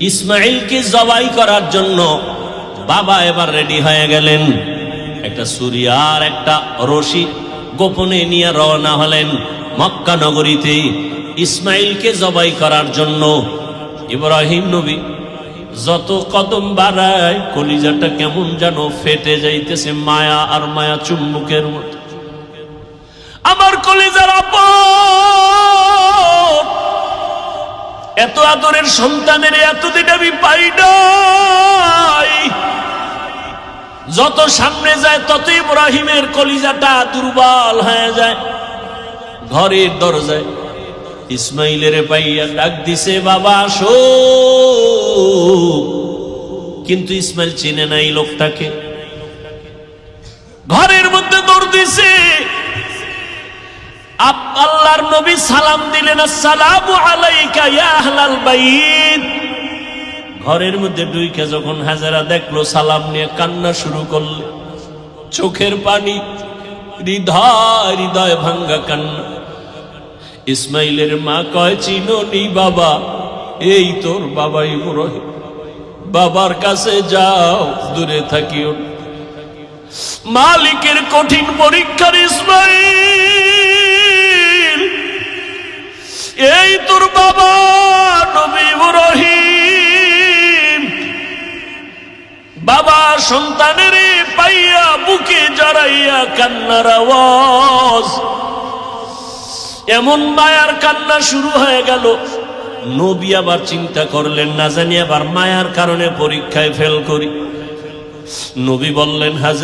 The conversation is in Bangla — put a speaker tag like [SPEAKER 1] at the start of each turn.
[SPEAKER 1] ইসমাইলকে জবাই করার জন্য বাবা এবার রেডি হয়ে গেলেন। একটা ছুরি আর একটা রশি গোপনে নিয়ে রওনা হলেন মক্কা নগরীতে ইসমাইলকে জবাই করার জন্য। ইব্রাহিম নবী যত কদম বাড়ায় কলিজাটা কেমন যেন ফেটে যাইতেছে, মায়া আর মায়া চুম্বকের মতো। আমার কলিজার আপন, এত আদরের সন্তানের এতদিন আমি পাই নাই। যত সামনে যায় তত ইব্রাহিমের কলিজাটা দুর্বল হয়ে যায়। ঘরের দরজায় ইসমাইলের পাইয়া ডাক দিছে, বাবা আসো। কিন্তু ইসমাইল চিনে নাই লোকটাকে। ঘরের মধ্যে দৌড় দিছে। আল্লাহর নবী সালাম দিলেন, আসসালামু আলাইকা ইয়া আহলাল বাইত। ঘরের মধ্যে ঢুইকে যখন হাজেরা দেখলো, সালাম নিয়ে কান্না শুরু করল, চোখের পানি, হৃদয় হৃদয় ভাঙ্গা কান্না। ইসমাইলের মা কয়, চিনোনি বাবা? এই তোর বাবা ইব্রাহিম। বাবার কাছে যাও, দূরে থাকিও। মালিকের কঠিন পরীক্ষার ইসমাইল, এই তোর বাবা নবী ইব্রাহিম। বাবা সন্তানের পাইয়া বুকে জড়াইয়া কান্নার আওয়াজ, এমন মায়ার কান্না শুরু হয়ে গেল। নবী আবার চিন্তা করলেন, না জানি আবার মায়ার কারণে পরীক্ষায় ফেল করি। নবী বললেন, হাজার